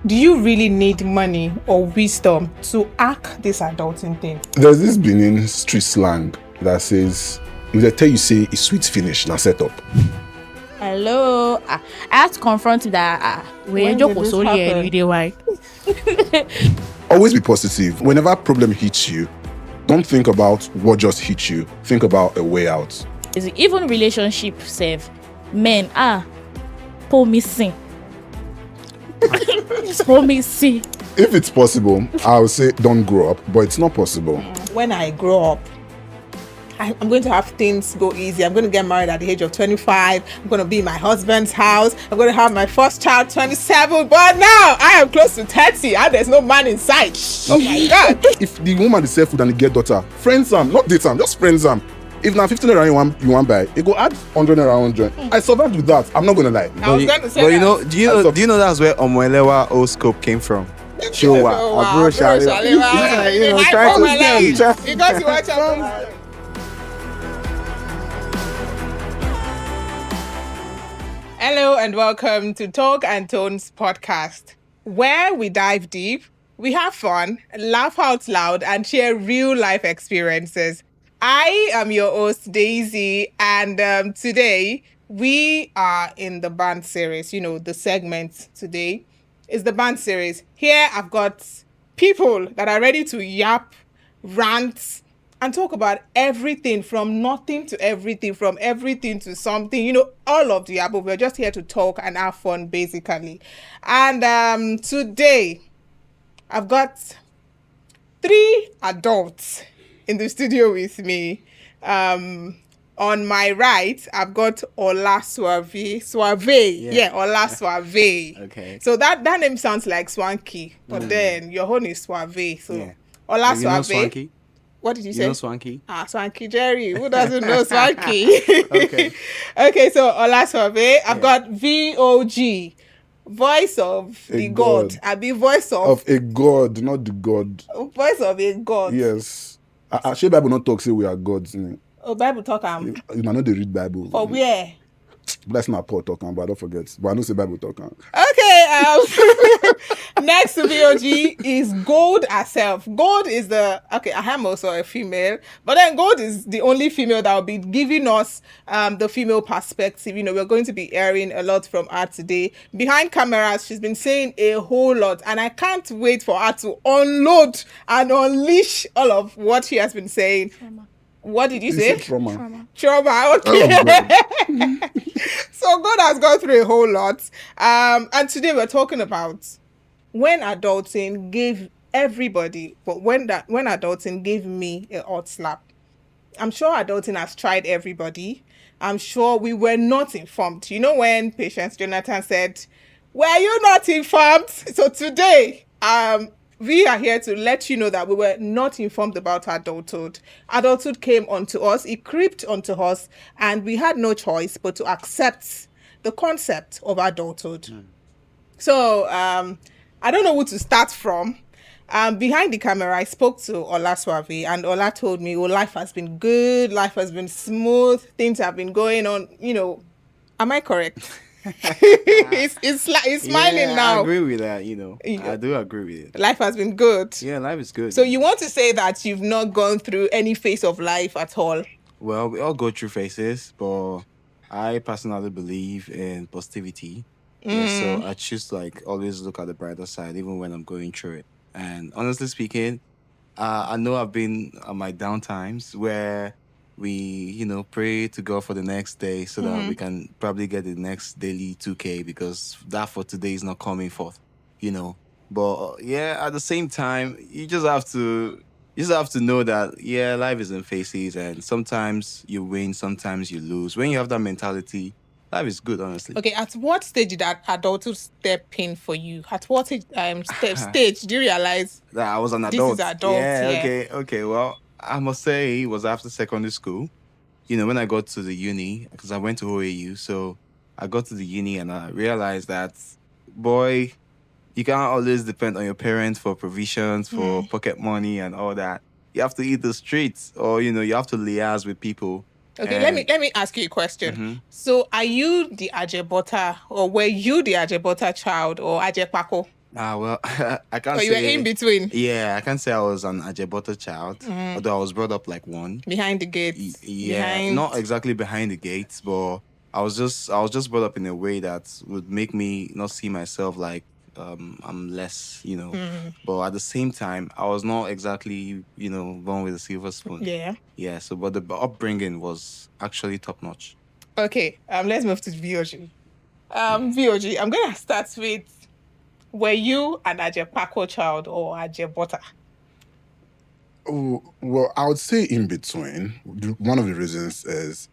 Do you really need money or wisdom to act this adulting thing? There's this Benin street slang that says, if they tell you say it's sweet finish, now set up. Hello. I had to confront that. When did this happen? Always be positive. Whenever problem hits you, don't think about what just hit you. Think about a way out. Even relationship save men pull me sing. Pull me see. If it's possible, I'll say don't grow up, but it's not possible. When I grow up, I'm going to have things go easy. I'm going to get married at the age of 25. I'm going to be in my husband's house. I'm going to have my first child 27. But now I am close to 30 and there's no man in sight. Oh my God. If the woman is sell food and they get daughter, friends am, not date am, just friends am. If now 15 naira you want buy, it go add 100 naira 100. I survived with that. I'm not gonna lie. I was going to say But that. do you know that's where Omoelewa old scope came from? Showa, Aburo Shalewa. Because you watch out. Hello and welcome to Talk and Tones podcast, where we dive deep, we have fun, laugh out loud, and share real life experiences. I am your host, Daisy, and today we are in the band series. You know, the segment today is the band series. Here I've got people that are ready to yap, rant, and talk about everything from nothing to everything, from everything to something, you know, all of the above. We're just here to talk and have fun, basically. And today, I've got 3 adults in the studio with me. On my right, I've got Ola Swavey. Yeah, Ola Swavey. Okay. So that name sounds like Swanky, but then your own is Swavey. So Yeah. Ola You know Swavey. Swanky? What did you You say? know Swanky? Swanky Jerry. Who doesn't know Swanky? Okay. Okay, so Ola Swavey. I've got VOG, voice of A the God. God. I be voice Of a god, not the god. voice of a God. Yes. Actually, Bible not talk say we are gods. Oh, Bible talk You might not dey read Bible. for where? That's not Paul talking, but I don't forget. But I know say Bible talking. Okay, next to VOG is Gold herself. Gold is I am also a female, but then Gold is the only female that will be giving us the female perspective. You know, we're going to be hearing a lot from her today. Behind cameras, she's been saying a whole lot, and I can't wait for her to unload and unleash all of what she has been saying. What did you say? Trauma. Trauma, okay. Oh, God. So God has gone through a whole lot. And today we're talking about when adulting gave everybody, but when adulting gave me a hot slap. I'm sure adulting has tried everybody. I'm sure we were not informed. You know when Patience Jonathan said, "Were you not informed?" So today, we are here to let you know that we were not informed about adulthood. Adulthood came onto us, it creeped onto us, and we had no choice but to accept the concept of adulthood. So, I don't know who to start from. Behind the camera, I spoke to Ola Swavey, and Ola told me, "Oh, life has been good, life has been smooth, things have been going on, you know." Am I correct? He's smiling now. I agree with that, I do agree with it. Life has been good. Yeah, life is good. So you want to say that you've not gone through any phase of life at all? Well, we all go through phases, but I personally believe in positivity. Yeah, so I choose to always look at the brighter side, even when I'm going through it. And honestly speaking, I know I've been on my down times where we, pray to God for the next day so that we can probably get the next daily 2K because that for today is not coming forth, But yeah, at the same time, you just have to know that life is in phases, and sometimes you win, sometimes you lose. When you have that mentality, life is good, honestly. Okay, at what stage did that adulthood step in for you? At what stage do you realize That I was an this adult. is adult? Yeah. Okay. Well, I must say it was after secondary school. When I got to the uni, because I went to OAU, so I got to the uni and I realized that, boy, you can't always depend on your parents for provisions, for pocket money and all that. You have to eat the streets, or you have to liaise with people. Okay, let me ask you a question. So, are you the Ajebota, or were you the Ajebota child, or Ajepako? Well, I can't Or you were say. in between? Yeah, I can't say I was an Ajebota child, although I was brought up like one. Behind the gates. Yeah, Behind. not exactly behind the gates, but I was just brought up in a way that would make me not see myself like I'm less, But at the same time, I was not exactly, born with a silver spoon. Yeah. Yeah, so but the upbringing was actually top notch. Okay. Let's move to VOG. VOG, I'm gonna start with, were you an Ajepako child or Ajebota? Oh, well, I would say in between. One of the reasons is,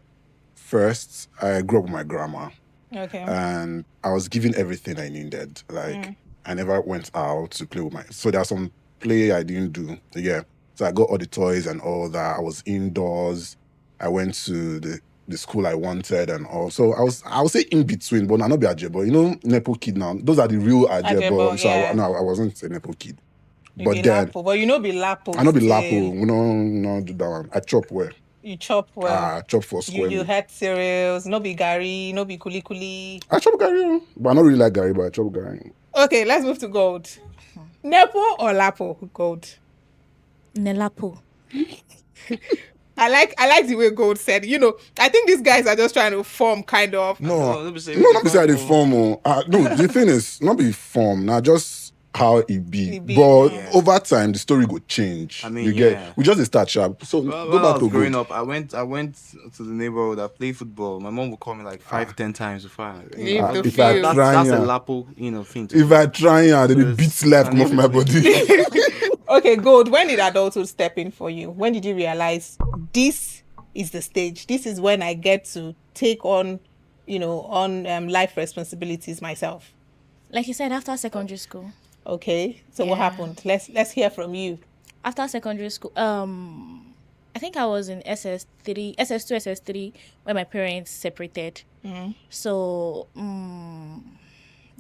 first, I grew up with my grandma, Okay. and I was given everything I needed. Like, I never went out to play with so there's some play I didn't do. Yeah. So I got all the toys and all that. I was indoors. I went to the school I wanted and all. So I would say in between, but not be Ajebo. You know, Nepo kid now. Those are the real Ajebo. Ajebo, So yeah. I wasn't a Nepo kid. You But be then Lapo, but you know be Lapo. I know be still. Lapo. We no do that one. I chop well. You chop well. I chop for square. You meal. had cereals, no be gari, no be kuli kuli. I chop Gary, but I don't really like Gary, but I chop Gary. Okay, let's move to gold. Nepo or Lapo? Gold. Nelapo. I like the way Gold said. I think these guys are just trying to form kind of. No, let me say not beside the form. No, the thing is, not be form. Now just how it be. It be, But yeah. over time, the story go change. I mean, you get. yeah. We just dey start sharp. So Well, go when I back was to growing gold. up, I went to the neighborhood. I played football. My mom would call me like 5-10 times before. Leave the if I field. try, That's a yeah. lapo, thing. To If do. I try, then the Yes. beat slap come And off my everything. body. Okay, Gold. When did adulthood step in for you? When did you realize this is the stage? This is when I get to take on, life responsibilities myself. Like you said, after secondary school. Okay. So what Yeah. happened? Let's hear from you. After secondary school, I think I was in SS2, SS3 when my parents separated. So,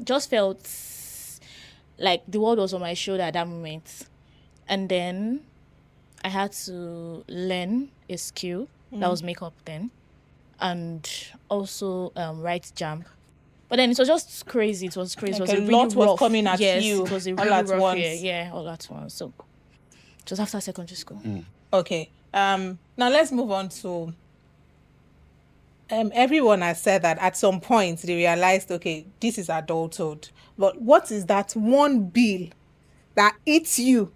just felt like the world was on my shoulder at that moment. And then I had to learn a skill that was makeup then, and also write jam. But then it was just crazy. It was crazy. Like it was a really lot was rough. coming at yes, you it was a all really at rough once. year. Yeah, all at once. So it was after secondary school. Okay. Now let's move on to. Everyone has said that at some point they realized, okay, this is adulthood. But what is that one bill that eats you,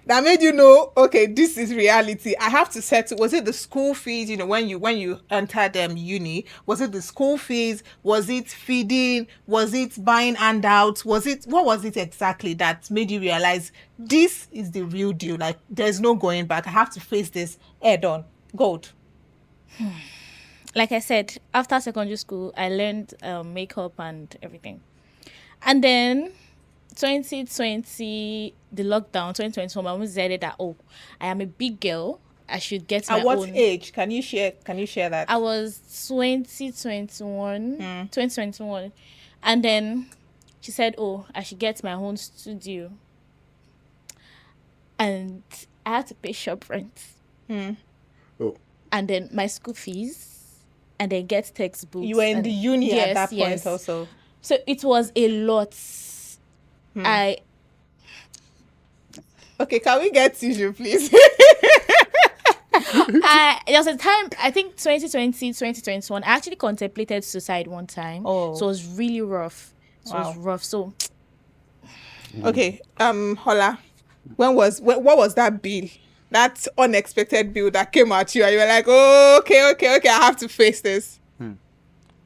that made you know, okay, this is reality? I have to settle. Was it the school fees? When you entered uni, was it the school fees? Was it feeding? Was it buying handouts? What was it exactly that made you realize this is the real deal? Like, there's no going back. I have to face this head on. Gold. Like I said, after secondary school, I learned makeup and everything. And then 2020, the lockdown, 2021, my mom decided that, I am a big girl. I should get my At what own. age? Can you share that? I was 2021. And then she said, I should get my own studio. And I had to pay shop rent. Oh. And then my school fees. And then get textbooks. You were in the uni at that point yes. also. So it was a lot. Okay, can we get tissue, please? There was a time, I think 2020, 2021, I actually contemplated suicide one time. Oh. So it was really rough. Wow. So Okay, Hola, what was that bill? That unexpected bill that came at you and you were like, oh, okay, I have to face this.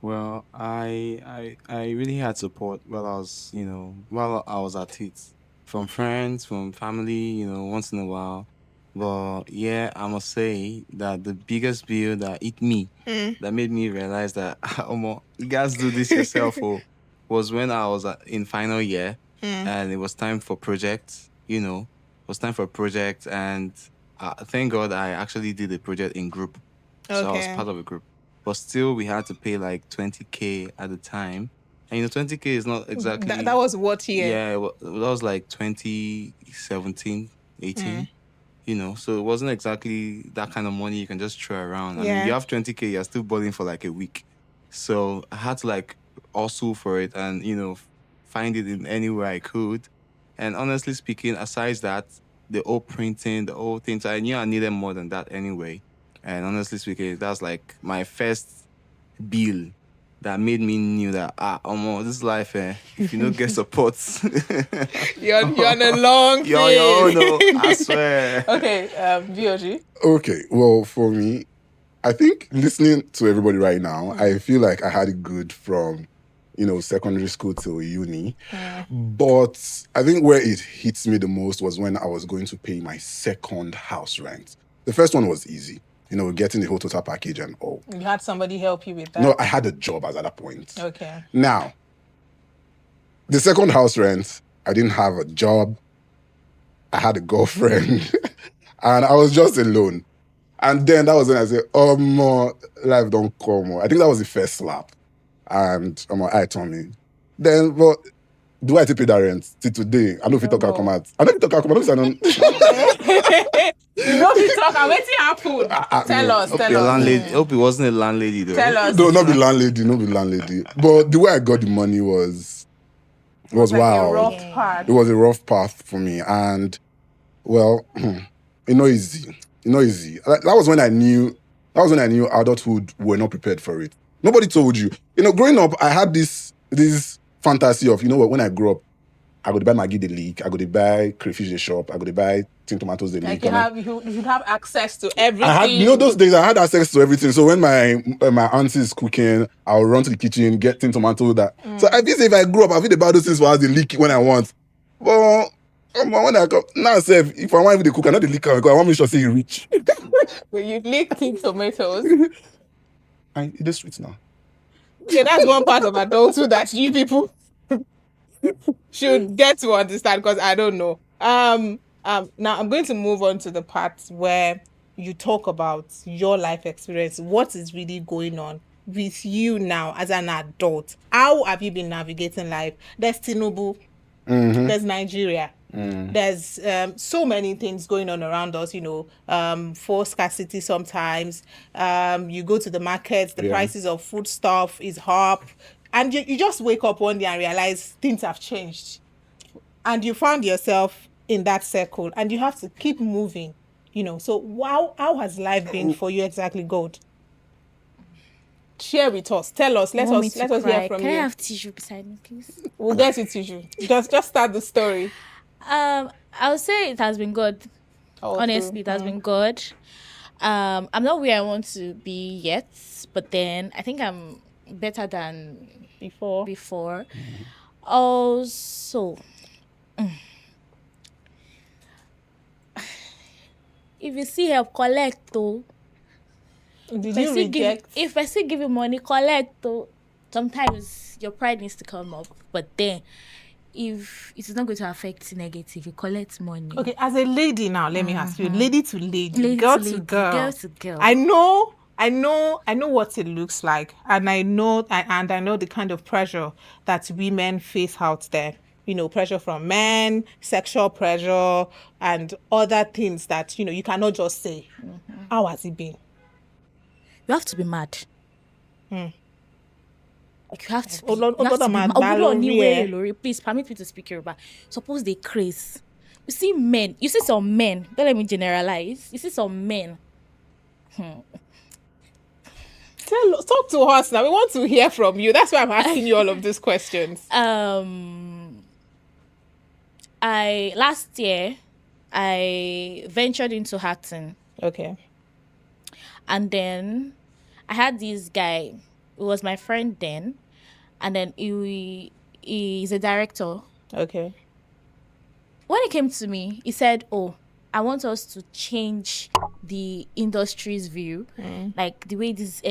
Well, I really had support while I was at it, from friends, from family, once in a while. But yeah, I must say that the biggest bill that hit me, that made me realize that you guys do this yourself, was when I was in final year, and it was time for projects. It was time for a project, and thank God I actually did a project in group, so I was Okay. part of a group. But still, we had to pay like 20K at the time. And 20K is not exactly... That was what year? Yeah, that was like 2017, 18. So it wasn't exactly that kind of money you can just throw around. I Yeah. mean, you have 20K, you're still balling for like a week. So I had to like hustle for it and, find it in any way I could. And honestly speaking, aside that, the whole printing, the whole things, I knew I needed more than that anyway. And honestly speaking, that's like my first bill that made me knew that this life, if you don't get support, You're on a long yo, thing. no, I swear. Okay, VOG. Okay, well, for me, I think listening to everybody right now, I feel like I had it good from, secondary school till uni. But I think where it hits me the most was when I was going to pay my second house rent. The first one was easy, getting the whole total package and all. You had somebody help you with that? No, I had a job at that point. Okay. Now, the second house rent, I didn't have a job. I had a girlfriend and I was just alone. And then that was when I said, more life don't come. I think that was the first slap. And I told me. Then, but do I pay that rent till today? I know if you talk, I'll come out. I know if you talk, I'll come out. You know if you talk, and wetin happen? Tell us. Hope it wasn't a landlady though. Tell us. No, not be landlady. But the way I got the money was like wild. A rough part. It was a rough path for me. And, well, easy. That was when I knew adulthood were not prepared for it. Nobody told you. Growing up, I had this fantasy of, when I grew up, I go to buy Maggie the leak, I go to buy crayfish the shop, I go to buy tin tomatoes the leak. You should have access to everything. Those days I had access to everything. So when my auntie is cooking, I'll run to the kitchen, get tin tomato that. So I feel if I grew up, I feel about those things for the leak when I want. But when I come now, if I want to cook, I know the leak because I want me to say you rich. But you leak tin tomatoes. And it is sweet now. Yeah, that's one part of adulthood that you people should get to understand because I don't know. Now I'm going to move on to the part where you talk about your life experience. What is really going on with you now as an adult? How have you been navigating life? There's Tinubu, there's Nigeria. There's so many things going on around us, for scarcity sometimes. You go to the markets, the prices of food stuff is up. And you just wake up one day and realize things have changed. And you found yourself in that circle and you have to keep moving, So how has life been for you exactly, God? Share with us. Tell us. Let us hear from you. Can I have tissue beside me, please? We'll get you tissue. Just start the story. I would say it has been good. Honestly, it has been good. I'm not where I want to be yet, but then I think I'm better than before. Also, if you see help, collect though. Did you reject? If I still give you money, collect though. Sometimes your pride needs to come up, but then if it's not going to affect negative, you collect money. Okay, as a lady now, let me ask you, lady to lady, girl to girl. Girl to girl. I know what it looks like, and I know the kind of pressure that women face out there. Pressure from men, sexual pressure, and other things that you cannot just say. How has it been? You have to be mad. Like you have to be mad. Please permit me to speak Yoruba. Suppose they craze. You see men. You see some men. Don't let me generalize. You see some men. Talk to us now. We want to hear from you. That's why I'm asking you all of these questions. Last year I ventured into acting. Okay. And then I had this guy. It was my friend then, and then he's a director. Okay. When he came to me, he said, "Oh, I want us to change the industry's view, like the way these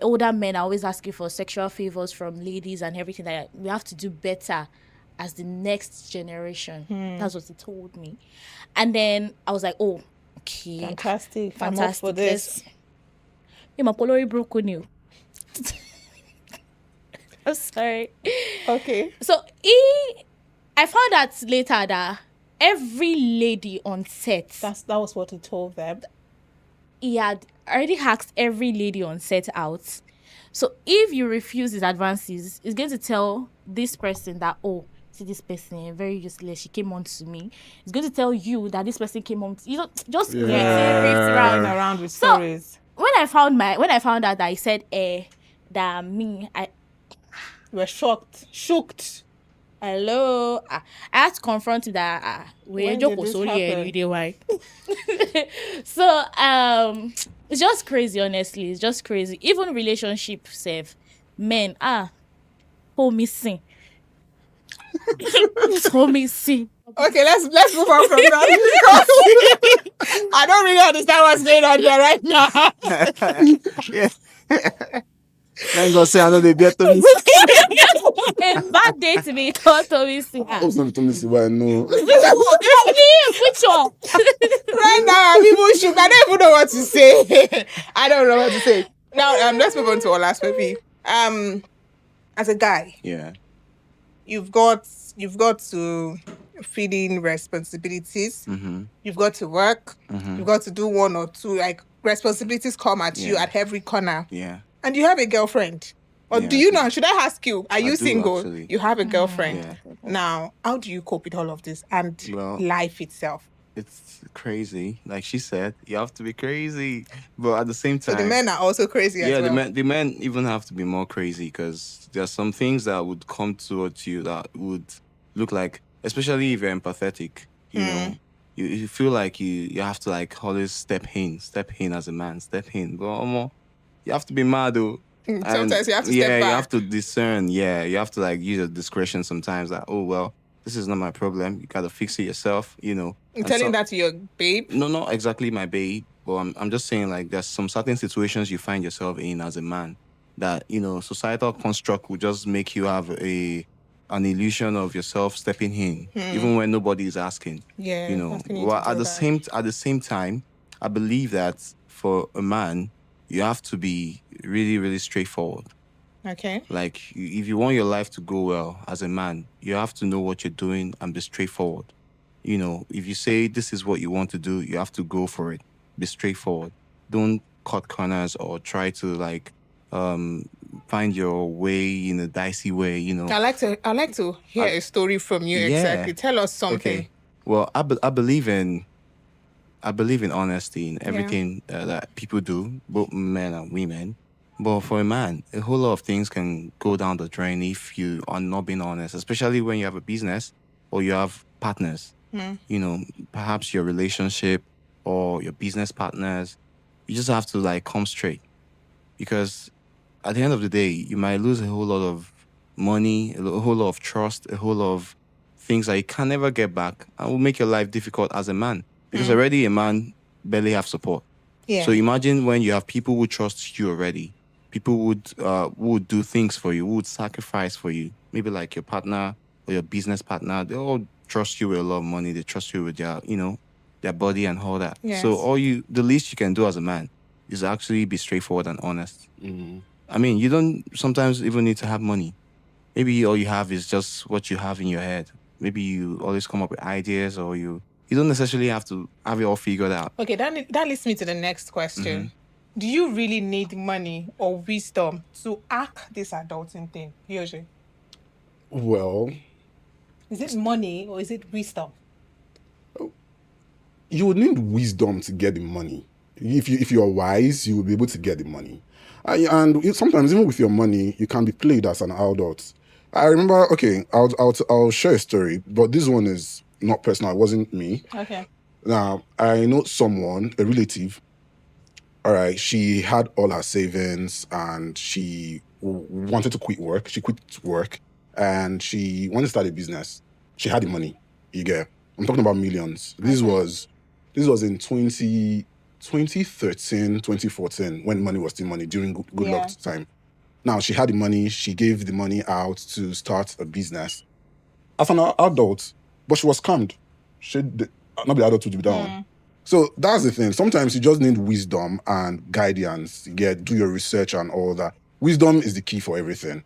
older men are always asking for sexual favors from ladies and everything. That we have to do better as the next generation." That's what he told me, and then I was like, "Oh, okay, fantastic! I'm up for this." I'm sorry. Okay. So I found out later that every lady on set. That was what he told them. He had already asked every lady on set out. So if you refuse his advances, he's going to tell this person that, oh, see this person, very useless. She came on to me. It's going to tell you that this person came on to you. Just creating rift Running around. around with stories. When I found out that I said that me, You were shocked. hello, I had to confront him that When did this happen? why. So it's just crazy, honestly. It's just crazy. Even relationship save men pull me sing. Pull me sing. Okay, let's move on from that because I don't really understand what's going on here right now. Yeah. Thank God say I know they beat to me. A bad day to me. Don't tell me sing. I was not telling you why I know. Which one? Right now, people shook. I don't even know what to say. I don't know what to say. Now, let's move on to Ola Swavey. As a guy, Yeah. you've got to feed in responsibilities. Mm-hmm. You've got to work. Mm-hmm. You've got to do one or two. Like responsibilities come at you Yeah. at every corner. Yeah. And you have a girlfriend. Or Yeah, do you I do. know? Should I ask you? Are you do, single? actually. You have a girlfriend. Yeah. Now, how do you cope with all of this and Well, life itself? It's crazy. Like she said, you have to be crazy. But at the same So time, the men are also crazy as well. the men even have to be more crazy because there are some things that would come towards you that would look like, especially if you're empathetic, you know, you feel like you have to like always step in as a man, step in. But you have to be mad though. Sometimes you have to step Yeah, back. you have to discern. Yeah, you have to like use your discretion sometimes. That this is not my problem. You gotta fix it yourself. You know. I'm And telling that to your babe. No, not exactly my babe, but I'm just saying like there's some certain situations you find yourself in as a man that, you know, societal construct will just make you have an illusion of yourself stepping in, even when nobody is asking. Yeah, You know. asking you Well, to do that. at the same time, I believe that for a man, you have to be really, really straightforward. Okay. Like, if you want your life to go well as a man, you have to know what you're doing and be straightforward. You know, if you say this is what you want to do, you have to go for it. Be straightforward. Don't cut corners or try to like find your way in a dicey way. You know. I like to hear a story from you. Yeah. Exactly. Tell us something. Okay. Well, I believe in honesty in everything that people do, both men and women. But for a man, a whole lot of things can go down the drain if you are not being honest, especially when you have a business or you have partners. You know, perhaps your relationship or your business partners. You just have to like come straight. Because at the end of the day, you might lose a whole lot of money, a whole lot of trust, a whole lot of things that you can never get back and will make your life difficult as a man. Because already a man barely have support. Yeah. So imagine when you have people who trust you already, people who would do things for you, who would sacrifice for you. Maybe like your partner or your business partner, they all trust you with a lot of money. They trust you with their, you know, their body and all that. Yes. So the least you can do as a man is actually be straightforward and honest. Mm-hmm. I mean, you don't sometimes even need to have money. Maybe all you have is just what you have in your head. Maybe you always come up with ideas, or you don't necessarily have to have it all figured out. Okay, that leads me to the next question. Do you really need money or wisdom to act this adulting thing, Yoshi? Well, Is it money or is it wisdom? you would need wisdom to get the money. If you're wise, you will be able to get the money. And sometimes even with your money, you can be played as an adult. I remember. Okay, I'll share a story, but this one is not personal. It wasn't me. Okay. Now I know someone, a relative. All right, she had all her savings and she wanted to quit work. She quit work and she wanted to start a business. She had the money. You get? I'm talking about millions. This was in 2013, 2014, when money was still money, during good luck time. Now, she had the money. She gave the money out to start a business. As an adult, but she was scammed. Not the adult to do that one. So that's the thing. Sometimes you just need wisdom and guidance. Do your research and all that. Wisdom is the key for everything.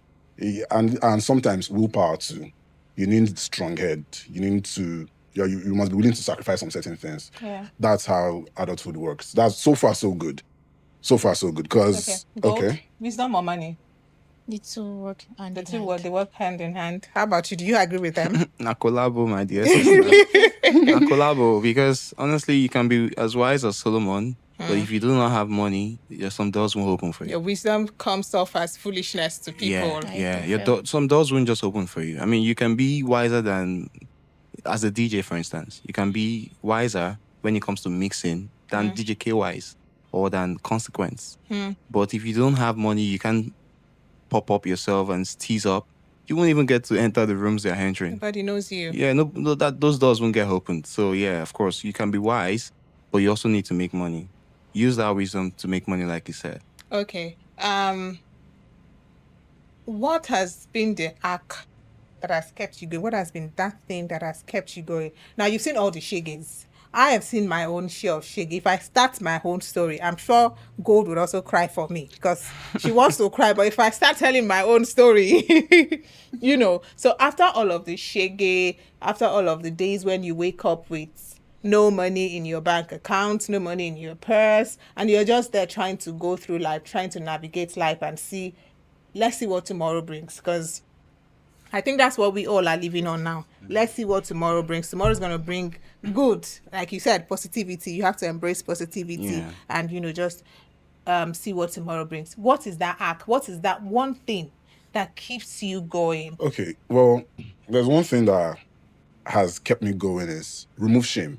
And sometimes willpower too. You need strong head. You need to... You must be willing to sacrifice on certain things. Yeah. That's how adulthood works. That's so far so good. So far so good. Because Gold, wisdom or money? The two work hand The in two hand. they work hand in hand. How about you? Do you agree with them? Na collabo, my dear sister. Na collabo, because honestly, you can be as wise as Solomon, but if you do not have money, some doors won't open for you. Your wisdom comes off as foolishness to people. Yeah. I feel. Some doors won't just open for you. I mean, you can be wiser than, as a DJ, for instance, you can be wiser when it comes to mixing than DJ K Wise or than Consequence. But if you don't have money, you can pop up yourself and tease up. You won't even get to enter the rooms they're entering. Nobody knows you. Yeah, no, that those doors won't get opened. So yeah, of course, you can be wise, but you also need to make money. Use that wisdom to make money, like you said. Okay. What has been the arc that has kept you going? What has been that thing that has kept you going? Now, you've seen all the shiggies. I have seen my own share of shiggy. If I start my own story, I'm sure Gold would also cry for me because she wants to cry. But if I start telling my own story, so after all of the shiggy, after all of the days when you wake up with no money in your bank account, no money in your purse, and you're just there trying to go through life, trying to navigate life and let's see what tomorrow brings, because I think that's what we all are living on now. Let's see what tomorrow brings. Tomorrow's going to bring good. Like you said, positivity. You have to embrace positivity and, just see what tomorrow brings. What is that arc? What is that one thing that keeps you going? Okay, well, there's one thing that has kept me going is remove shame.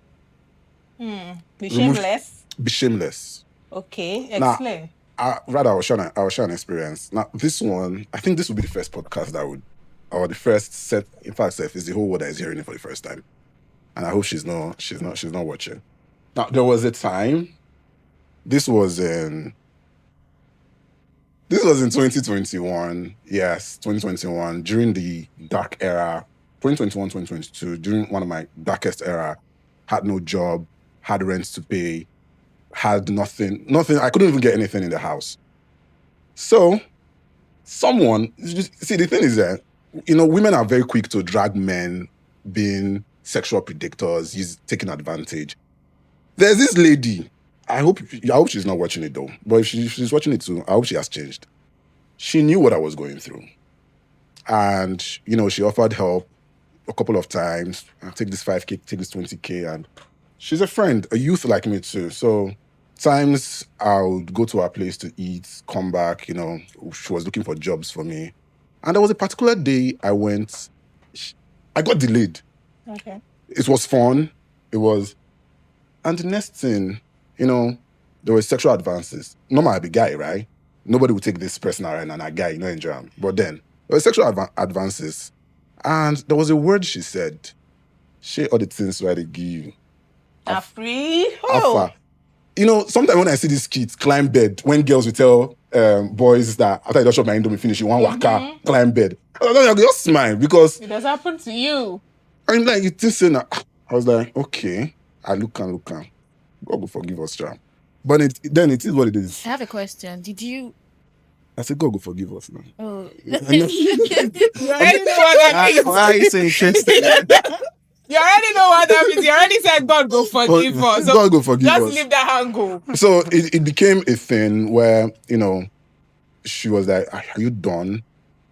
Be shameless? Be shameless. Okay, explain. I will share an experience. Now, this one, I think this will be the first podcast or the first set. In fact, it's the whole world that is hearing it for the first time, and I hope she's not watching. Now, there was a time. This was in 2021. Yes, 2021 during the dark era. 2021, 2022 during one of my darkest era. Had no job, had rent to pay, had nothing. I couldn't even get anything in the house. So, the thing is that, women are very quick to drag men being sexual predators, taking advantage. There's this lady, I hope she's not watching it though, but if she's watching it too, I hope she has changed. She knew what I was going through. And, she offered help a couple of times. I'll take this 5K, take this 20K, and she's a friend, a youth like me too. So times I would go to her place to eat, come back, she was looking for jobs for me. And there was a particular day I went, I got delayed. Okay. It was fun. And the next thing, there were sexual advances. Normally I'd be guy, right? Nobody would take this person around and a guy, enjoy him. But then there were sexual advances. And there was a word she said, share all the things where they give you. Free? Alpha. Sometimes when I see these kids climb bed, when girls will tell boys that after you don't shop my Indomie finish, you want waka, climb bed. I just smile because it does happen to you. I'm like, you think so now? I was like, okay. I look. God will forgive us, child. But then it is what it is. I have a question. Did you? I said, God will forgive us now. Oh. You already know what that means. Why are you so interested? You already know what that means. You already said God go forgive us. So God go forgive us. just leave that hand go. So it became a thing where, she was like, are you done?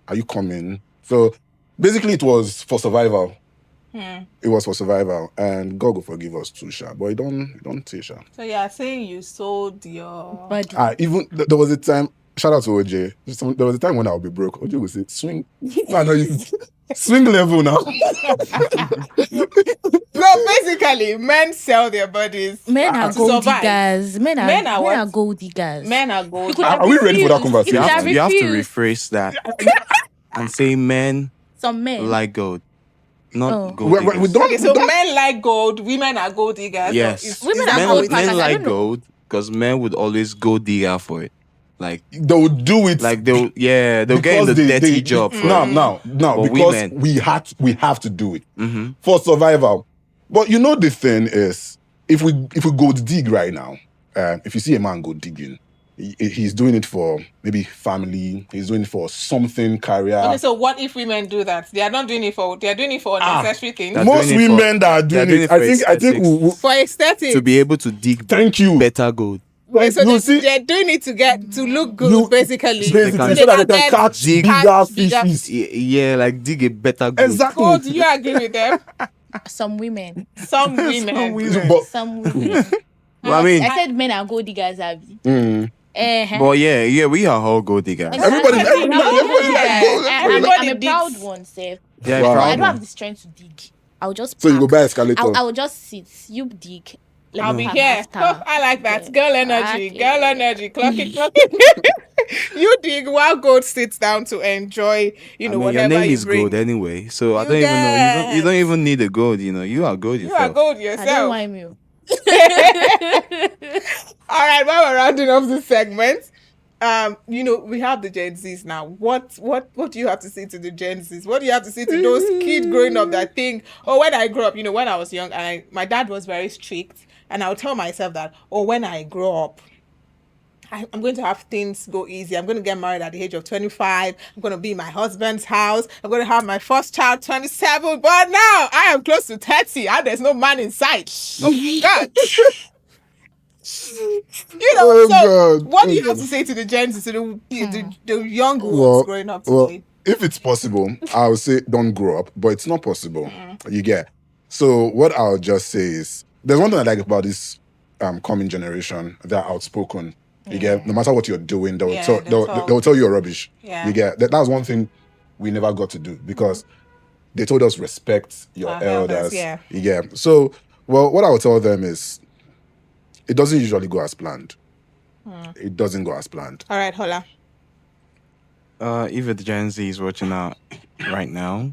Are you coming? So basically it was for survival. It was for survival. And God will forgive us too, Sha. But don't say, Sha. So you are saying you sold your... Body. Even there was a time, shout out to OJ. There was a time when I'll be broke. OJ would say, swing. Swing level now. No, basically, men sell their bodies. Men are to gold survive. diggers. Men are what? gold diggers. Men are gold. Are we ready for that conversation? You have to rephrase that and say men Some men like gold, not gold We diggers. don't. Okay, so men like gold, women are gold diggers. Yes, So is Women that are how gold it diggers. is? I men like don't know. gold because men would always go digger for it. Like They would do it. they'll get in the dirty job. For it. No, But because women. we have to do it for survival. But the thing is, if we go dig right now, if you see a man go digging, he's doing it for maybe family. He's doing it for something career. Okay, so what if women do that? They are not doing it for. They are doing it for unnecessary things. They're Most doing it women that are they're doing doing it, it for I think aesthetics. we For aesthetics. To be able to dig thank you. better gold. Like, So you see, they're doing it to look good, You- basically. basically, they so that they can can catch dig- bigger bigger fishes. Yeah, like dig a better goat. Exactly. Gold, do you agree with them? Some women. Some women. Some women. But Some women. Well, I mean, I said men are gold diggers, Abby. mm, but yeah, we are all gold diggers. everybody like gold. I'm Everybody a proud digs. one, Seth. Yeah, Wow. But I proud don't have one. the strength to dig. I'll just So you go pack. buy escalator. I will just sit. You dig. Let I'll me be pack here. after. Oh, I like that. Yeah. Girl energy. Okay. Girl energy. Clock it. You dig while gold sits down to enjoy, I mean, whatever your name you is bring. gold anyway, so I You don't even know. You don't get- even need a gold. You are gold You yourself. are gold I don't yourself. want you. All right, while we're rounding off this segment, we have the Gen Zs now. What do you have to say to the Gen Zs? What do you have to say to those kids growing up that think, oh, when I grew up, when I was young, my dad was very strict, and I would tell myself that, oh, when I grow up, I'm going to have things go easy. I'm going to get married at the age of 25. I'm going to be in my husband's house. I'm going to have my first child 27. But now I am close to 30 and there's no man in sight. Oh my God. Oh, So God. what do you Oh, have God. to say to the Gen Z, to the young ones Well, growing up well, today? if it's possible, I would say don't grow up, but it's not possible. You get. So what I'll just say is there's one thing I like about this coming generation. They're outspoken. You get. No matter what you're doing, they will Yeah, tell they'll talk. they'll tell you you're rubbish. Yeah. You get. That's one thing we never got to do because they told us respect your Our elders. elders, yeah. You get. So what I would tell them is it doesn't usually go as planned. It doesn't go as planned. All right, Hola. If the Gen Z is watching out right now,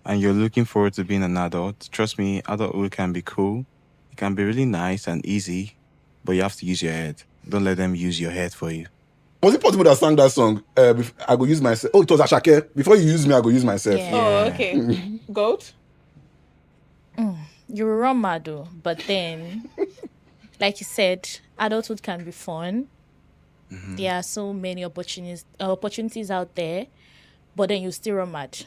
and you're looking forward to being an adult, trust me, adulthood can be cool. It can be really nice and easy, but you have to use your head. Don't let them use your head for you. Was it possible that I sang that song? I go use myself. Oh, it was Ashake. Before you use me, I go use myself. Yeah. Oh, okay. Goat? You run mad though, but then, like you said, adulthood can be fun. There are so many opportunities out there, but then you still run mad.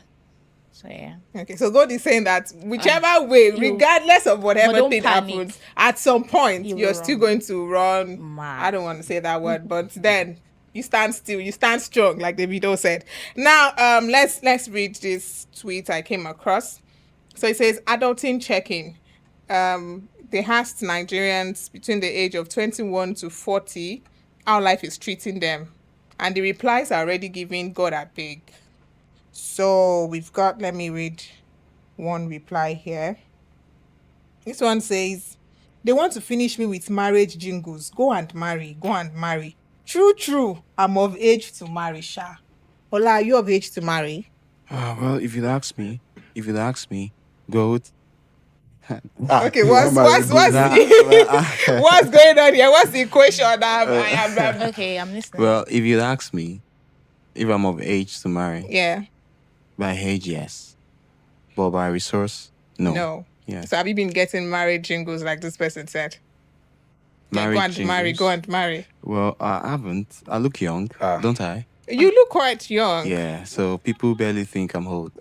So yeah. Okay, so God is saying that whichever way, regardless of But whatever don't thing panic. happens, at some point You you're will still run. going to run. Mad. I don't want to say that word, but then you stand still, you stand strong, like the video said. Now, let's read this tweet I came across. So it says, adulting check-in. They asked Nigerians between the age of 21 to 40 how life is treating them, and the replies are already giving God a big. So we've got, let me read one reply here. This one says, they want to finish me with marriage jingles. Go and marry, go and marry. True, I'm of age to marry, Sha. Ola, are you of age to marry? Well, if you'd ask me, goat. Okay, what's Married, what's Well, what's going on here? What's the equation? I'm Okay, I'm listening. well, if you'd ask me if I'm of age to marry, yeah, by age, yes. But by resource, no. no. Yes. So have you been getting marriage jingles like this person said? Yeah, go Marriage and marry, jingles? go and marry. Well, I haven't. I look young, don't I? You look quite young. Yeah, so people barely think I'm old.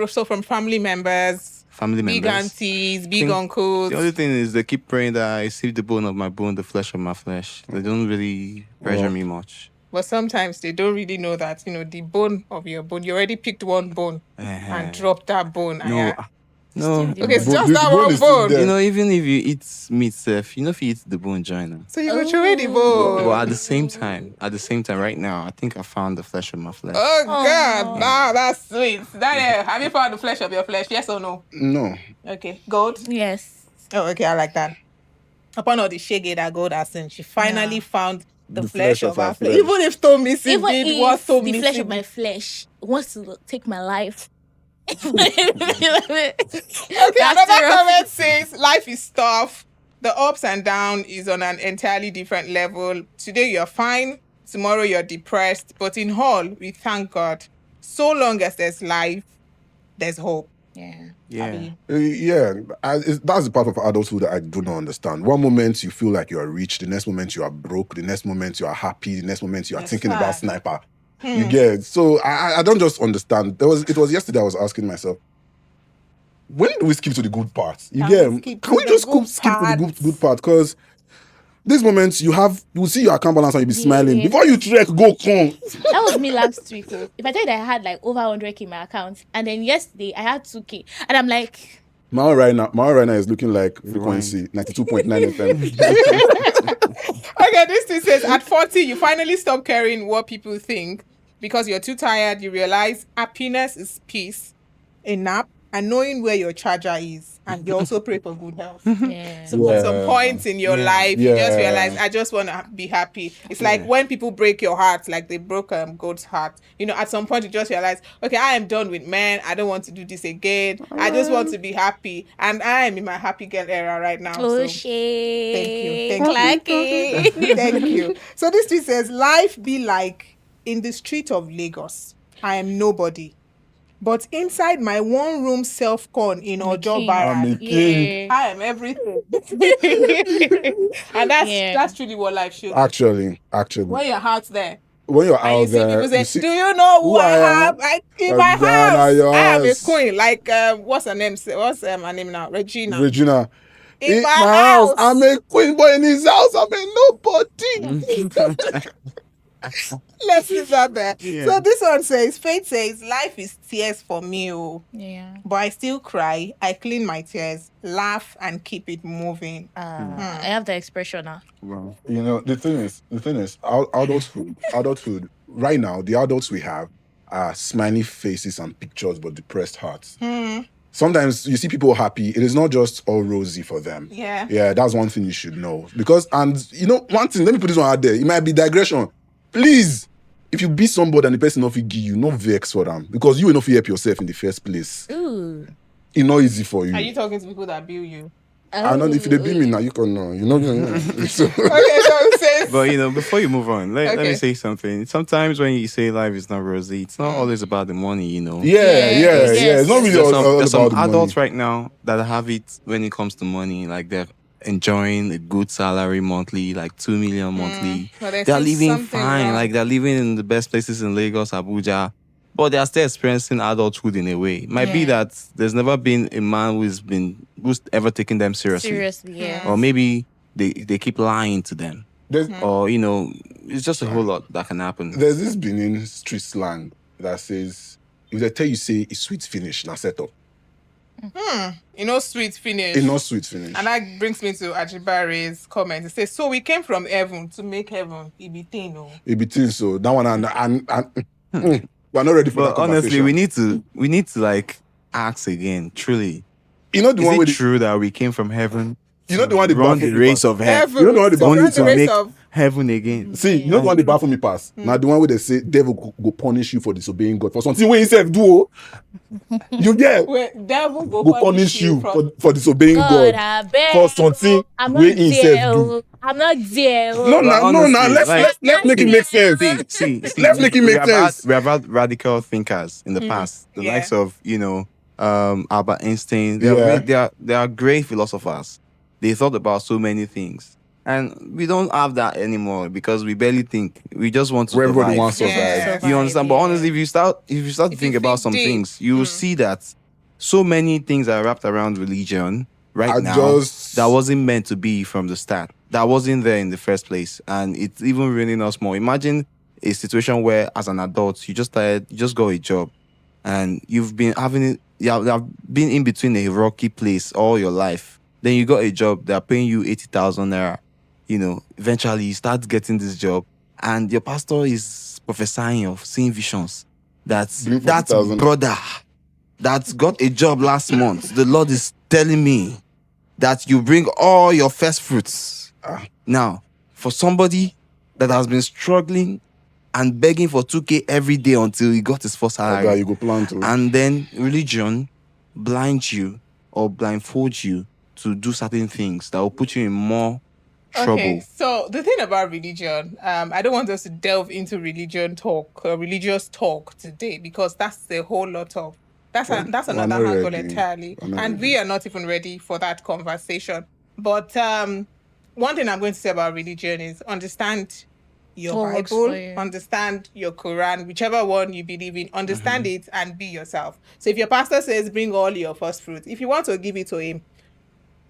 So from family members, Family big members. aunties, big Think- uncles. The only thing is they keep praying that I see the bone of my bone, the flesh of my flesh. They don't really pressure Well, me much. But sometimes they don't really know that, the bone of your bone, you already picked one bone and dropped that bone. No, no. Still Okay, it's the just the that bone one is still bone. there. You know, even if you eat meat, Seth, if you eat the bone joiner. So you go throw away the bone. But at the same time, right now, I think I found the flesh of my flesh. Oh, God. Now that's sweet. Daniel, have you found the flesh of your flesh? Yes or no? No. Okay. Gold? Yes. Oh, okay. I like that. Upon all the shege that God has sent, she finally found the flesh of her flesh. Even if Tomisi Even did what if Tomisi the flesh of did. my flesh wants to take my life. Okay, That's another rough. comment says life is tough. The ups and down is on an entirely different level. Today you're fine, tomorrow you're depressed, but in all, we thank God. So long as there's life, there's hope. Yeah. Yeah. That's the part of adulthood that I do not understand. One moment you feel like you are rich, the next moment you are broke, the next moment you are happy, the next moment you are Yes, thinking sir. about sniper. You get. So I don't just understand. It was yesterday I was asking myself, when do we skip to the good parts? You Can get. we skip Can to we the just good skip to the parts? good part? Because these moments you will see your account balance and you'll be smiling. Yeah. Before you trek, go come. That was me last week. Oh. If I tell you that I had like over 100k in my account, and then yesterday I had 2k, and I'm like, My one right now is looking like frequency 92.9 FM. Okay, this thing says at 40, you finally stop caring what people think because you're too tired. You realize happiness is peace, a nap, and knowing where your charger is. And you also pray for good health. yeah. So at some points in your life, you just Yeah. realize, I just want to be happy. It's like when people break your heart, like they broke God's heart. You know, at some point you just realize, okay, I am done with men. I don't want to do this again. I just want to be happy. And I am in my happy girl era right now. Oh so shit! Thank you. Thank you. So this tweet says, life be like in the street of Lagos. I am nobody. But inside my one-room self-con in Ojo king. Barrack, I'm a king. Yeah. I am everything. And that's really what life should be. Actually. When you're out there, When you're and out you see there, people say, you see, do you know who I am? have? In I'm my Diana, house, your I am a house. queen. Like, what's her name? What's her name now? Regina. Regina. In my house. I'm a queen, but in his house, I'm a nobody. Let's leave that there. Yeah. So this one says, Faith says, life is tears for me, oh. Yeah. But I still cry. I clean my tears, laugh, and keep it moving. I have the expression now. Wow. You know, the thing is, adulthood, right now, the adults we have are smiley faces and pictures, but depressed hearts. Sometimes you see people happy. It is not just all rosy for them. Yeah. Yeah, that's one thing you should know. Because, and you know, one thing, let me put this one out there. It might be digression. Please, if you beat somebody and the person not give you, no vex for them. Because you will not help yourself in the first place. Ooh. It's not easy for you. Are you talking to people that bill you? I know if they beat me now, you can know. You know. So, Okay, so it says, But you know, before you move on, let Okay. me say something. Sometimes when you say life is not rosy, it's not always about the money, you know. yeah. Yes. It's not really There's all some about the adults money. right now that have it when it comes to money, like they're enjoying a good salary monthly, like 2 million monthly. but there's They're still living something fine, wrong. like they're living in the best places in Lagos, Abuja, but they are still experiencing adulthood in a way. It might be Yeah. that there's never been a man who's ever taken them seriously, Seriously, yeah. or maybe they keep lying to them, There's, or you know, it's just a whole lot that can happen. there's this Benin street slang that says, if they tell you say it's sweet finish, now set up. You know, sweet finish. It's not sweet finish. And that brings me to Ajibare's comment. It says, so we came from heaven to make heaven. It be thing, oh. It be things so. That one we're not ready for that But honestly, conversation. we need to like ask again. Truly, You know the is one it with the, true that we came from heaven? you know the one they Run baffle the me race pass? of heaven. You know the one they So baffle run me the pass? race make of heaven again. See, you know the one they baffle me pass. Now the one where they say devil go punish you for disobeying God for something where himself do. Oh. You get where devil go go punish you from for disobeying God, God I beg. for something I'm where not himself there. do. Oh. I'm not there. Oh. No, But no. honestly, Let's make it make sense. See, Let's make it make sense. We have had radical thinkers in the past, the Yeah. likes of Albert Einstein. They are great philosophers. They thought about so many things, and we don't have that anymore because we barely think. We just want to Where everybody survive. wants to Yeah. survive. You understand? But Yeah. honestly, if you start to If think you about think some deep, things, you will see that so many things are wrapped around religion right I now just- that wasn't meant to be from the start. That wasn't there in the first place, and it's even ruining us more. Imagine a situation where, as an adult, you just got a job, and you've been having it. You have been in between a rocky place all your life. Then you got a job. They're paying you 80,000 naira. You know, eventually you start getting this job, and your pastor is prophesying of seeing visions. That 40,000. brother that got a job last month, the Lord is telling me that you bring all your first fruits. Now, for somebody that has been struggling and begging for 2K every day until he got his first salary, Okay, you go plan to. and then religion blinds you or blindfolds you to do certain things that will put you in more trouble. Okay, so the thing about religion, I don't want us to delve into religion talk, religious talk today, because that's a whole lot of that's We're another not angle ready. entirely, We're not and ready. we are not even ready for that conversation. But one thing I'm going to say about religion is understand your What works Bible, for you. understand your Quran, whichever one you believe in, understand it and be yourself. So if your pastor says bring all your first fruits, if you want to give it to him,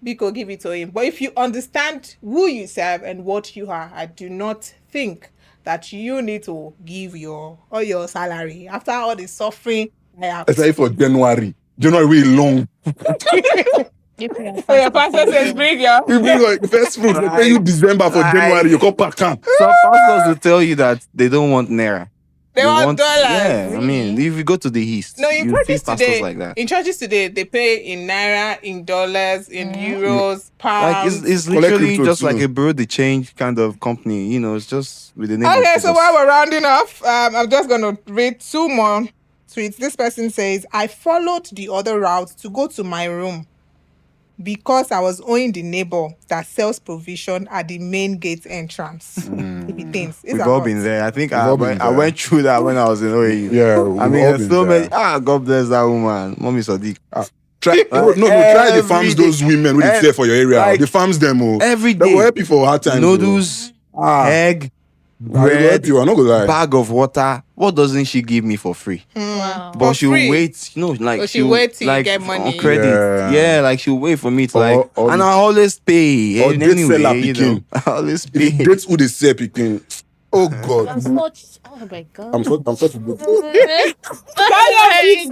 Biko, give it to him. But if you understand who you serve and what you are, I do not think that you need to give all your salary after all the suffering I have. Especially for January. January really long. So your pastor says, bring your... You bring like first fruit, they pay you December for January, you come back. Some pastors will tell you that they don't want naira. They want dollars. Yeah, I mean, if you go to the east, No, in you see churches pastors today, like that. in churches today, they pay in naira, in dollars, in euros, pounds. Like it's Collect literally crypto just too. like a bureau de change kind of company. You know, it's just with the name. Okay, of so Jesus. while we're rounding off, I'm just going to read 2 more tweets. This person says, I followed the other route to go to my room because I was owing the neighbor that sells provision at the main gate entrance. If he thinks. It's We've a all lot. been there. I think all been I there. went through that when I was in OAU. Yeah, I we've mean, all there's been so there. many. God bless that woman, Mommy Sadiq. Try try the Every farms day. those women with the care for your area. Like, the farms them. every They will day. help you for hard times. Noodles, egg, They will help bread, you. I'm not gonna lie. bag of water. What doesn't she give me for free? Wow. But For she'll free? wait, like Or she'll wait till you like get money. on credit. Yeah. Yeah, like she'll wait for me to Or and I always pay. or And date seller anyway, you know, picking. I always If pay. you date who they say picking, oh God. I'm such. Oh my god. I'm such a good. Everywhere you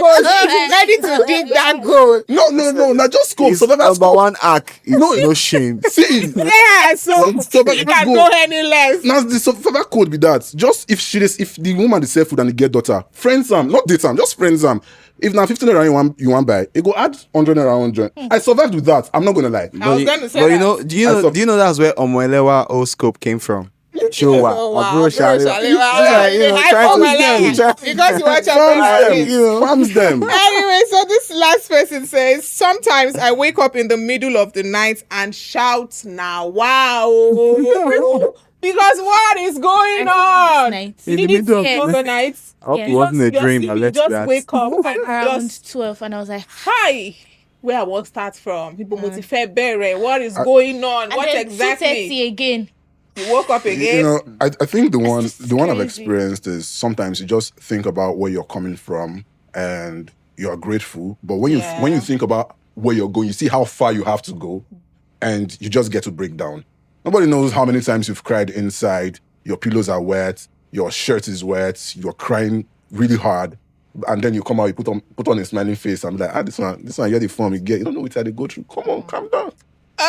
go, she's ready to dig that goal. No, not just scope. It's So that's number one act. No shame. see. Yeah, so So you let's can't go. go any less. Now the survivor code be that. Just if the woman is sell food and they get daughter, friends am, not date am, just friends am. If now 15 naira you want buy, it go add 100 naira 100. I survived with that. I'm not gonna lie. I was going to say But that. you know, do you know that's where Omoelewa O scope came from? Showa. Oh, wow. Bro Shalewa. Shalewa. You know, I trying call to my stand, life because you watch Farms your them, face. farms them. Anyway, so this last person says, sometimes I wake up in the middle of the night and shout now, wow. Because what is going on? Night. In Did the you middle of see the the night? Hope Yeah. it wasn't a You're dream sleeping, that led to just that. wake up and Around just 12, and I was like, hi. Where I won't start from. People motivate Bere. What is going on? and What then exactly? 2:30 again. You woke up again. You know, I think the one I've crazy. experienced is sometimes you just think about where you're coming from and you're grateful. But when you think about where you're going, you see how far you have to go, and you just get to break down. Nobody knows how many times you've cried inside. Your pillows are wet. Your shirt is wet. You're crying really hard, and then you come out. You put on a smiling face. I'm like, this one, you get the form you get. You don't know what they go through. Come on, calm down.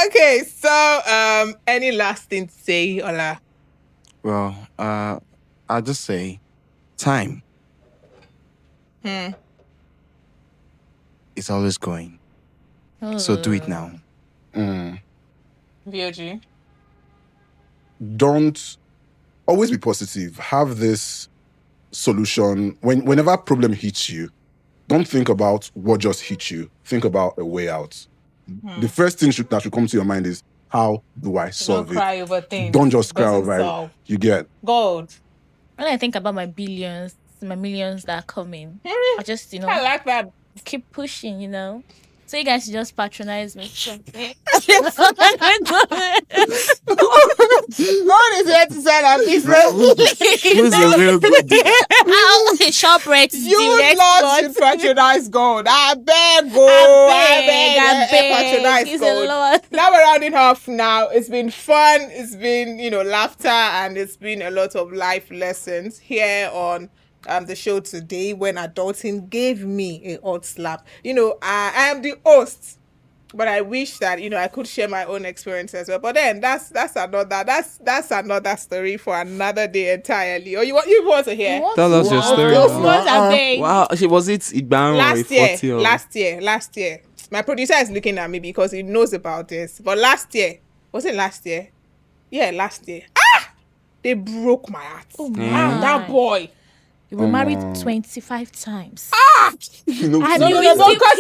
Okay, so any last thing to say, Ola? Well, I'll just say time. It's always going. So do it now. VOG? Don't always be positive. Have this solution. Whenever a problem hits you, don't think about what just hit you. Think about a way out. The first thing that should come to your mind is, how do I solve Don't it? cry over things. Don't just cry Doesn't over solve. it. You get. Gold. When I think about my billions, my millions that are coming, I just, I like that. keep pushing, So you guys should just patronize me. God is here to sell our business. Who's the real good? Shop rate is You direct lot should spot. patronize gold. I beg gold. I beg. Patronize It's a gold. lot. Now we're rounding off now. It's been fun. It's been, laughter, and it's been a lot of life lessons here on the show today, when adulting gave me a hot slap. I am the host, but I wish that I could share my own experience as well. But then that's another story for another day entirely. Or you want to hear? Tell us your story. Those now. ones are big. Wow, was it Igban or Last year. My producer is looking at me because he knows about this. But last year, was it last year? Yeah, last year. They broke my heart. Oh, Man, that boy. You were married 25 times. You know, I No, know no, it's no, still- because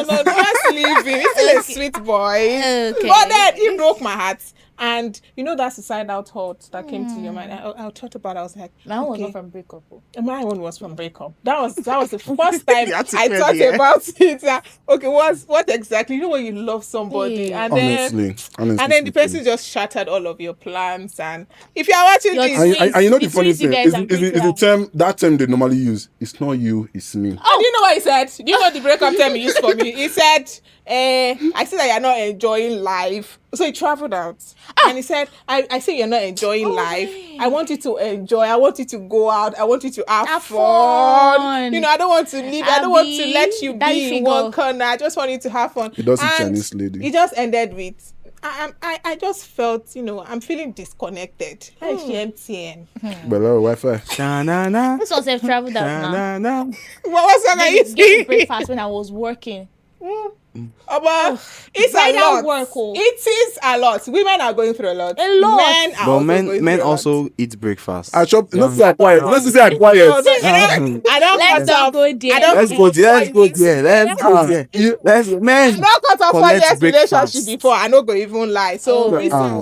Oh, just leave him. He's still a sweet boy. Okay. But then he broke my heart. And that suicidal thought that came to your mind. I thought about it. I was like, My own was okay. not from breakup. My one was from breakup. That was the first time You had to I clear thought the air. about it. Okay, what exactly? When you love somebody, Yeah. and then honestly, and then the speaking. person just shattered all of your plans. And if you are watching Your this, twins. And you know the The funny twins you thing guys is, are is, the, pretty is the term they normally use. It's not you, it's me. do you know what he said? Do you know the breakup term he used for me? He said, I see that you're not enjoying life. So he traveled out. And he said, I see you're not enjoying life. I want you to enjoy. I want you to go out. I want you to have fun. You know, I don't want to leave. I don't want to let you be in one corner. I just want you to have fun. He does see Chinese lady. He just ended with, I just felt, you know, I'm feeling disconnected. Like MTN. But Wi-Fi. This was a traveled out now. What was that you getting breakfast when I was working. But it's a lot. It is a lot. Women are going through a lot. Men also eat breakfast. I shop. Not say quiet. Let's say I'm quiet. I don't. Let's go there. Let's go there. Men. I don't cut off 4 years relationship before. I don't go even lie. So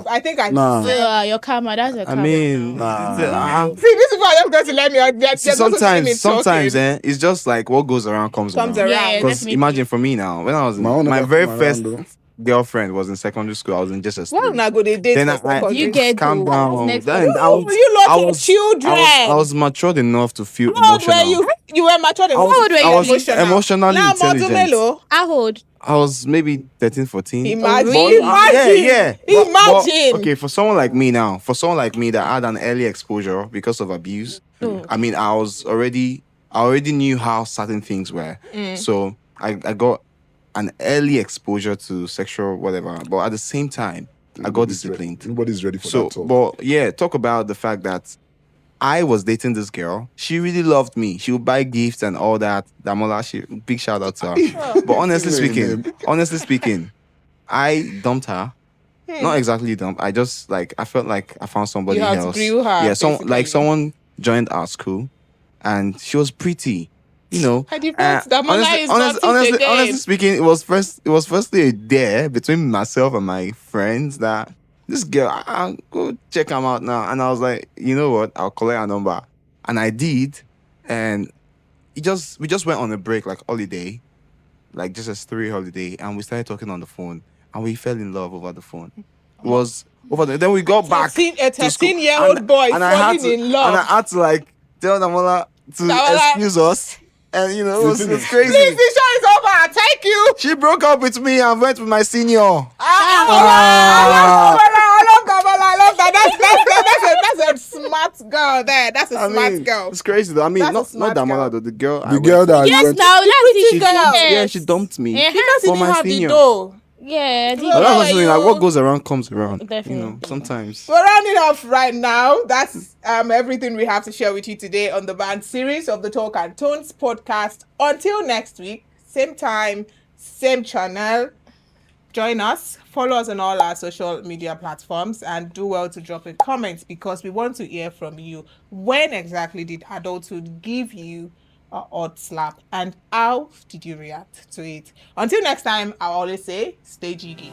I think your karma. That's your karma. I mean, see, this is why I'm going to let me. Sometimes, it's just like what goes around comes around. Because imagine for me now, when I was my very first girlfriend was in secondary school. I was in just a well, not good. Then you get calm down. Then I was children. I was matured enough to feel emotional. You were matured enough. How old were you? I was emotionally intelligent. How old? I was maybe 13, 14. Imagine. But, okay, for someone like me that had an early exposure because of abuse, I mean, I already knew how certain things were. So I got an early exposure to sexual whatever, but at the same time, I got disciplined. Nobody's ready for that talk. But yeah, talk about the fact that I was dating this girl. She really loved me. She would buy gifts and all that. Damola, big shout out to her. But honestly speaking, I dumped her. Not exactly dumped. I just I felt like I found somebody else. Yeah, someone joined our school, and she was pretty. You know, honestly speaking, it was firstly a dare between myself and my friends that this girl, I'll go check them out now. And I was like, you know what? I'll collect her number. And I did. And we just went on a break, like holiday, like just a 3 holiday. And we started talking on the phone. And we fell in love over the phone. It was over then we got back. A 13-year-old boy falling in love. And I had to tell Damola to excuse us. And you know, it was crazy. Please, the show is over. Thank you. She broke up with me and went with my senior. I love that. That's a smart girl there. That's a smart girl. It's crazy though. I mean, not Damola though. The girl that yes, now that's girl. Yeah, she dumped me. Because he didn't have senior. the dough. Yeah, what goes around comes around. Definitely. You know, sometimes. We're rounding off right now. That's everything we have to share with you today on the band series of the Talk and Tones podcast. Until next week, same time, same channel. Join us. Follow us on all our social media platforms and do well to drop a comment because we want to hear from you. When exactly did adulthood give you odd slap and how did you react to it? Until next time, I always say stay jiggy.